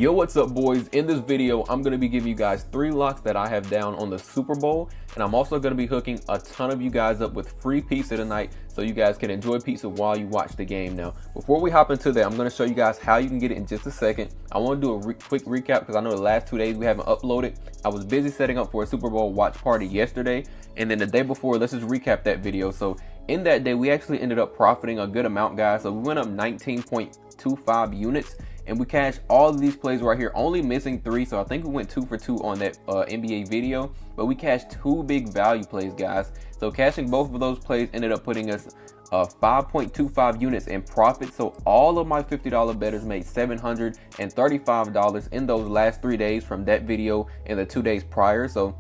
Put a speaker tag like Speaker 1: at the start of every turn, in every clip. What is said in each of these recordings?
Speaker 1: Yo, what's up, boys? In this video, I'm going to be giving you guys 3 locks that I have down on the Super Bowl, and I'm also going to be hooking a ton of you guys up with free pizza tonight so you guys can enjoy pizza while you watch the game. Now, before we hop into that, I'm going to show you guys how you can get it in just a second. I want to do a quick recap because I know the last 2 days we haven't uploaded. I was busy setting up for a Super Bowl watch party yesterday, and then the day before, let's just recap that video. So in that day, we actually ended up profiting a good amount, guys. So we went up 19.25 units. And we cashed all of these plays right here, only missing 3. So I think we went 2 for 2 on that NBA video, but we cashed 2 big value plays, guys. So cashing both of those plays ended up putting us 5.25 units in profit. So all of my $50 bettors made $735 in those last 3 days from that video and the 2 days prior. So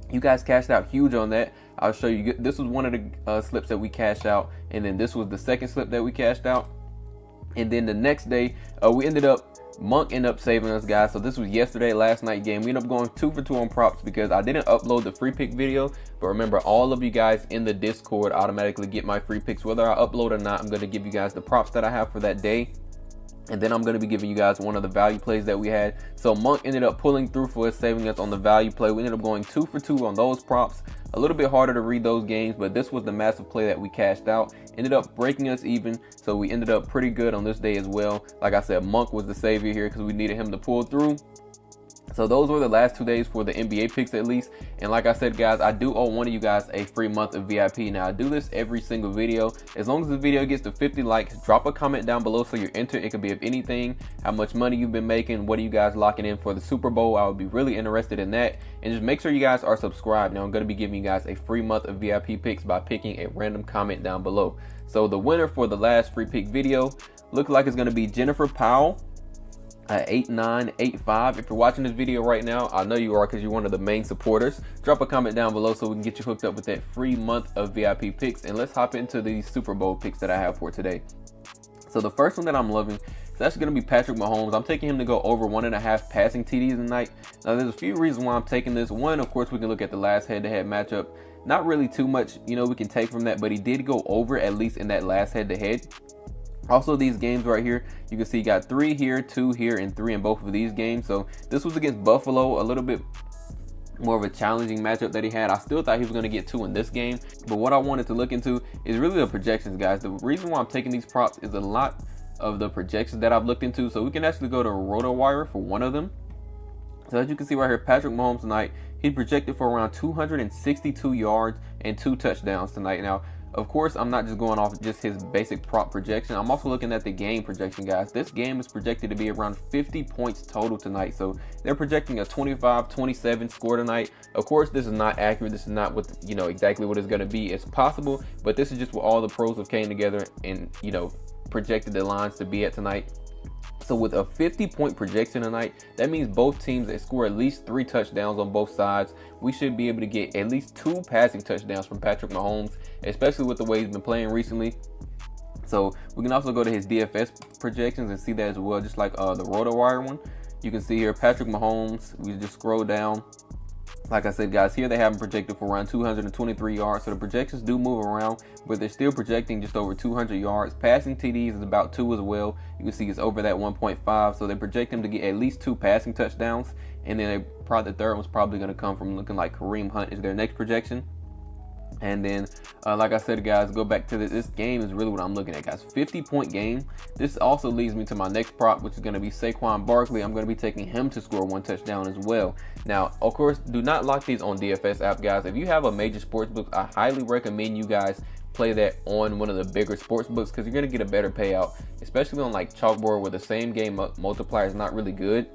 Speaker 1: you guys cashed out huge on that. I'll show you. This was one of the slips that we cashed out, and then this was the second slip that we cashed out. And then the next day, Monk ended up saving us, guys. So this was yesterday, last night game. We ended up going 2 for 2 on props because I didn't upload the free pick video. But remember, all of you guys in the Discord automatically get my free picks. Whether I upload or not, I'm going to give you guys the props that I have for that day. And then I'm going to be giving you guys one of the value plays that we had. So Monk ended up pulling through for us, saving us on the value play. We ended up going 2 for 2 on those props. A little bit harder to read those games, but this was the massive play that we cashed out. Ended up breaking us even, so we ended up pretty good on this day as well. Like I said, Monk was the savior here because we needed him to pull through. So those were the last 2 days for the NBA picks, at least. And like I said, guys, I do owe one of you guys a free month of VIP. Now, I do this every single video. As long as the video gets to 50 likes, drop a comment down below so you're entered. It could be of anything, how much money you've been making, what are you guys locking in for the Super Bowl. I would be really interested in that. And just make sure you guys are subscribed. Now, I'm going to be giving you guys a free month of VIP picks by picking a random comment down below. So the winner for the last free pick video looks like it's going to be Jennifer Powell. 8985. If you're watching this video right now, I know you are because you're one of the main supporters. Drop a comment down below so we can get you hooked up with that free month of VIP picks. And let's hop into these Super Bowl picks that I have for today. So the first one that I'm loving is actually going to be Patrick Mahomes. I'm taking him to go over 1.5 passing TDs tonight. Now there's a few reasons why I'm taking this. One, of course, we can look at the last head-to-head matchup. Not really too much, we can take from that, but he did go over at least in that last head-to-head. Also, these games right here, you can see he got 3 here, 2 here, and 3 in both of these games. So this was against Buffalo, a little bit more of a challenging matchup that he had. I still thought he was going to get 2 in this game, but what I wanted to look into is really the projections, guys. The reason why I'm taking these props is a lot of the projections that I've looked into. So we can actually go to RotoWire for one of them. So as you can see right here, Patrick Mahomes tonight, he projected for around 262 yards and 2 touchdowns tonight. Now, of course, I'm not just going off just his basic prop projection. I'm also looking at the game projection, guys. This game is projected to be around 50 points total tonight. So they're projecting a 25-27 score tonight. Of course, this is not accurate. This is not what, exactly what it's going to be. It's possible, but this is just what all the pros have came together and, projected the lines to be at tonight. So with a 50-point projection tonight, that means both teams that score at least 3 touchdowns on both sides. We should be able to get at least 2 passing touchdowns from Patrick Mahomes, especially with the way he's been playing recently. So we can also go to his DFS projections and see that as well, just like the RotoWire one. You can see here Patrick Mahomes. We just scroll down. Like I said, guys, here they have him projected for around 223 yards. So the projections do move around, but they're still projecting just over 200 yards. Passing TDs is about 2 as well. You can see it's over that 1.5. So they project him to get at least 2 passing touchdowns. And then the third one's probably going to come from looking like Kareem Hunt is their next projection. And then, like I said, guys, go back to this game is really what I'm looking at, guys. 50-point game. This also leads me to my next prop, which is going to be Saquon Barkley. I'm going to be taking him to score 1 touchdown as well. Now, of course, do not lock these on DFS app, guys. If you have a major sports book, I highly recommend you guys play that on one of the bigger sports books because you're going to get a better payout, especially on like Chalkboard where the same game multiplier is not really good.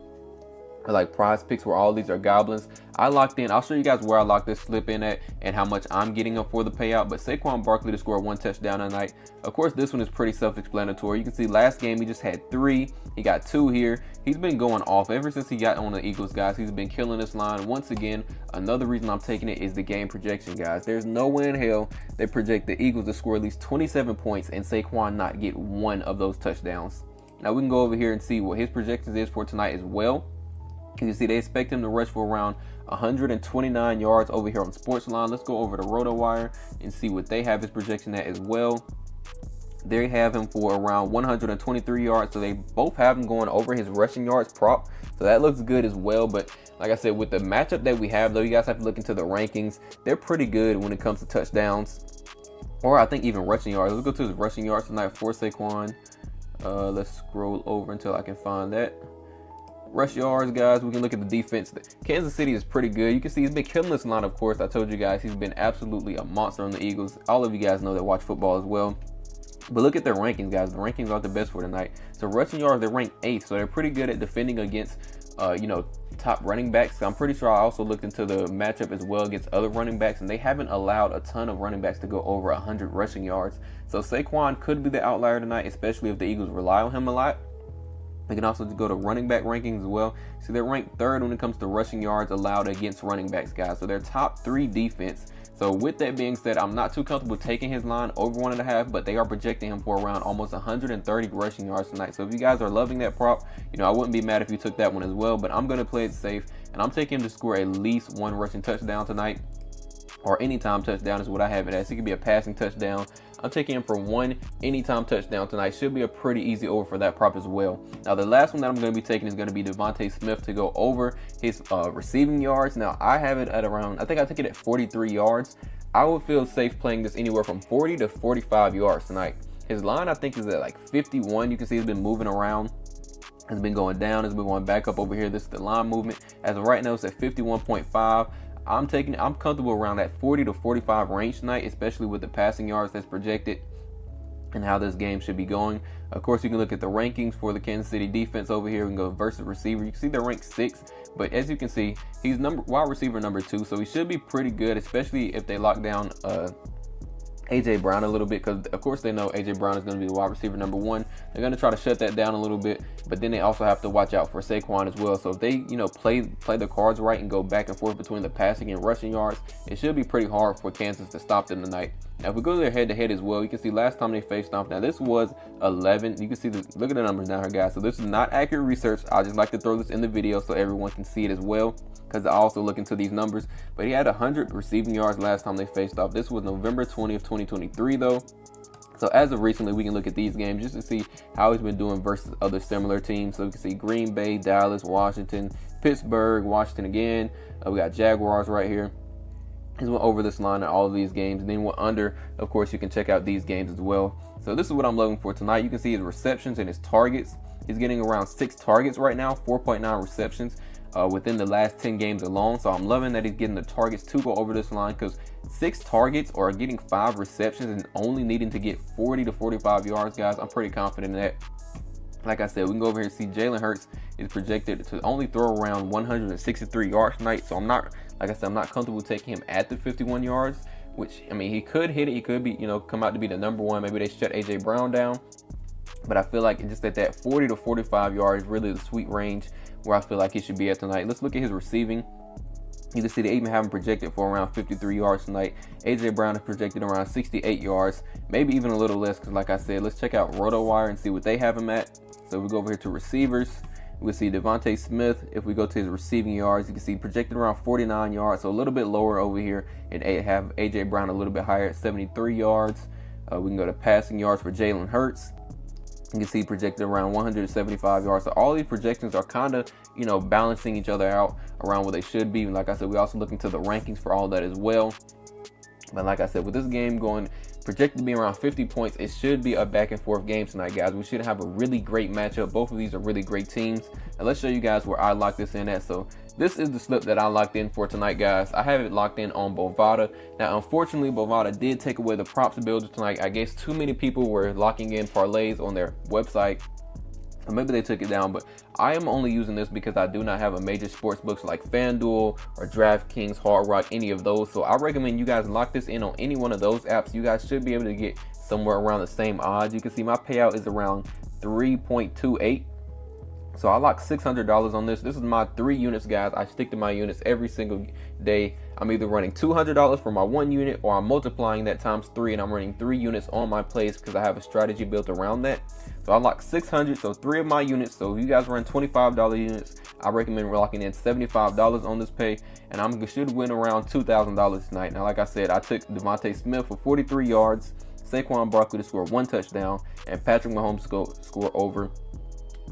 Speaker 1: Or like PrizePicks where all these are goblins. I locked in. I'll show you guys where I locked this slip in at and how much I'm getting up for the payout. But Saquon Barkley to score 1 touchdown tonight. Of course, this one is pretty self-explanatory. You can see last game he just had 3. He got 2 here. He's been going off ever since he got on the Eagles, guys. He's been killing this line. Once again, another reason I'm taking it is the game projection, guys. There's no way in hell they project the Eagles to score at least 27 points and Saquon not get 1 of those touchdowns. Now we can go over here and see what his projections is for tonight as well. You can see they expect him to rush for around 129 yards over here on Sportsline. Let's go over to RotoWire and see what they have his projection at as well. They have him for around 123 yards, so they both have him going over his rushing yards prop. So that looks good as well. But like I said, with the matchup that we have, though, you guys have to look into the rankings. They're pretty good when it comes to touchdowns, or I think even rushing yards. Let's go to his rushing yards tonight for Saquon. Let's scroll over until I can find that. Rush yards, guys. We can look at the defense. Kansas City is pretty good. You can see he's been killing this line, of course. I told you guys he's been absolutely a monster on the Eagles. All of you guys know that watch football as well. But look at their rankings, guys. The rankings aren't the best for tonight. So rushing yards, they're ranked 8th. So they're pretty good at defending against, top running backs. I'm pretty sure I also looked into the matchup as well against other running backs, and they haven't allowed a ton of running backs to go over 100 rushing yards. So Saquon could be the outlier tonight, especially if the Eagles rely on him a lot. We can also go to running back rankings as well. So they're ranked 3rd when it comes to rushing yards allowed against running backs, guys. So they're top 3 defense. So with that being said, I'm not too comfortable taking his line over 1.5, but they are projecting him for around almost 130 rushing yards tonight. So if you guys are loving that prop, I wouldn't be mad if you took that one as well, but I'm going to play it safe, and I'm taking him to score at least 1 rushing touchdown tonight, or anytime touchdown is what I have it as. It could be a passing touchdown. I'm taking him for 1 anytime touchdown tonight. Should be a pretty easy over for that prop as well. Now, the last one that I'm going to be taking is going to be Devontae Smith to go over his receiving yards. Now, I have it at around, I think I took it at 43 yards. I would feel safe playing this anywhere from 40 to 45 yards tonight. His line, I think, is at like 51. You can see he's been moving around. It's been going down. It's been going back up over here. This is the line movement. As of right now, it's at 51.5. I'm comfortable around that 40 to 45 range tonight, especially with the passing yards that's projected and how this game should be going. Of course, you can look at the rankings for the Kansas City defense over here and go versus receiver. You can see they're ranked 6th, but as you can see, he's wide receiver number 2, so he should be pretty good, especially if they lock down AJ Brown a little bit, because of course they know AJ Brown is going to be the wide receiver number 1. They're going to try to shut that down a little bit, but then they also have to watch out for Saquon as well. So if they play the cards right and go back and forth between the passing and rushing yards, it should be pretty hard for Kansas to stop them tonight. Now if we go to their head-to-head as well, you can see last time they faced off, now this was 11. You can see look at the numbers down here, guys. So this is not accurate research. I just like to throw this in the video so everyone can see it as well, because I also look into these numbers. But he had 100 receiving yards last time they faced off. This was November 20th, 2023 though. So as of recently, we can look at these games just to see how he's been doing versus other similar teams. So we can see Green Bay, Dallas, Washington, Pittsburgh, Washington again. We got Jaguars right here. He's went over this line in all of these games, and then went under. Of course, you can check out these games as well. So this is what I'm looking for tonight. You can see his receptions and his targets. He's getting around 6 targets right now, 4.9 receptions. Within the last 10 games alone. So I'm loving that he's getting the targets to go over this line, because 6 targets or getting 5 receptions and only needing to get 40 to 45 yards, guys, I'm pretty confident in that. Like I said, we can go over here and see Jalen Hurts is projected to only throw around 163 yards tonight. So I'm not comfortable taking him at the 51 yards, which, I mean, he could hit it. He could be, come out to be the number 1. Maybe they shut AJ Brown down. But I feel like just at that 40 to 45 yards, really the sweet range where I feel like he should be at tonight. Let's look at his receiving. You can see they even have him projected for around 53 yards tonight. AJ Brown is projected around 68 yards, maybe even a little less, because like I said, let's check out RotoWire and see what they have him at. So we go over here to receivers. We see Devontae Smith. If we go to his receiving yards, you can see projected around 49 yards, so a little bit lower over here, and have AJ Brown a little bit higher at 73 yards. We can go to passing yards for Jalen Hurts. You can see projected around 175 yards. So all these projections are kind of, balancing each other out around what they should be. And like I said, we also look into the rankings for all that as well. But like I said, with this game going projected to be around 50 points, it should be a back and forth game tonight, guys. We should have a really great matchup. Both of these are really great teams. And let's show you guys where I locked this in at. So this is the slip that I locked in for tonight, guys. I have it locked in on Bovada. Now, unfortunately, Bovada did take away the props builder tonight. I guess too many people were locking in parlays on their website. Or maybe they took it down, but I am only using this because I do not have a major sports books like FanDuel or DraftKings, Hard Rock, any of those. So I recommend you guys lock this in on any one of those apps. You guys should be able to get somewhere around the same odds. You can see my payout is around 3.28. So I locked $600 on this. This is my 3 units, guys. I stick to my units every single day. I'm either running $200 for my 1 unit, or I'm multiplying that times 3, and I'm running 3 units on my plays because I have a strategy built around that. So I locked 600, so 3 of my units. So if you guys run $25 units, I recommend locking in $75 on this pay, and I should win around $2,000 tonight. Now, like I said, I took Devontae Smith for 43 yards, Saquon Barkley to score 1 touchdown, and Patrick Mahomes to score over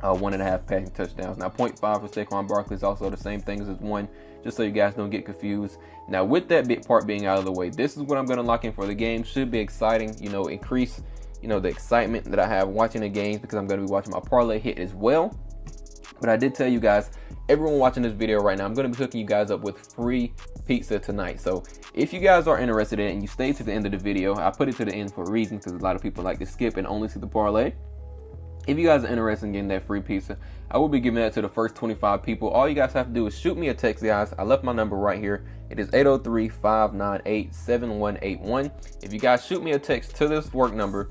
Speaker 1: 1.5 passing touchdowns. Now 0.5 for Saquon Barkley is also the same thing as 1, just so you guys don't get confused. Now with that big part being out of the way, this is what I'm going to lock in for the game. Should be exciting, increase the excitement that I have watching the games, because I'm going to be watching my parlay hit as well. But I did tell you guys, everyone watching this video right now, I'm going to be hooking you guys up with free pizza tonight. So if you guys are interested in it and you stay to the end of the video, I put it to the end for a reason, because a lot of people like to skip and only see the parlay. If you guys are interested in getting that free pizza, I will be giving that to the first 25 people. All you guys have to do is shoot me a text, guys. I left my number right here. It is 803-598-7181. If you guys shoot me a text to this work number,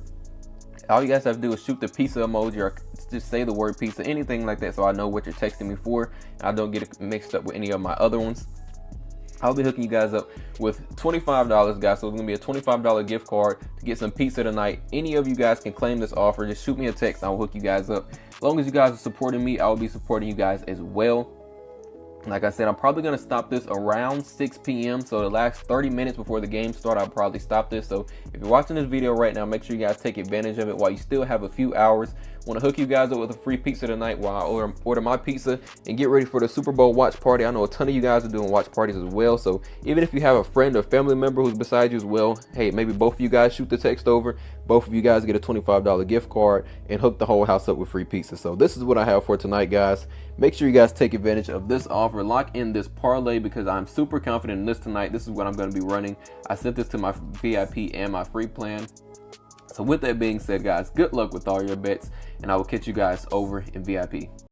Speaker 1: all you guys have to do is shoot the pizza emoji or just say the word pizza, anything like that, so I know what you're texting me for, and I don't get it mixed up with any of my other ones. I'll be hooking you guys up with $25, guys. So it's gonna be a $25 gift card to get some pizza tonight. Any of you guys can claim this offer. Just shoot me a text. I'll hook you guys up. As long as you guys are supporting me, I'll be supporting you guys as well. Like I said, I'm probably going to stop this around 6 p.m. So the last 30 minutes before the game start, I'll probably stop this. So if you're watching this video right now, make sure you guys take advantage of it while you still have a few hours. Want to hook you guys up with a free pizza tonight while I order my pizza and get ready for the Super Bowl watch party. I know a ton of you guys are doing watch parties as well. So even if you have a friend or family member who's beside you as well, hey, maybe both of you guys shoot the text over. Both of you guys get a $25 gift card and hook the whole house up with free pizza. So this is what I have for tonight, guys. Make sure you guys take advantage of this offer. Lock in this parlay, because I'm super confident in this tonight. This is what I'm going to be running. I sent this to my VIP and my free plan. So with that being said, guys, good luck with all your bets, and I will catch you guys over in VIP.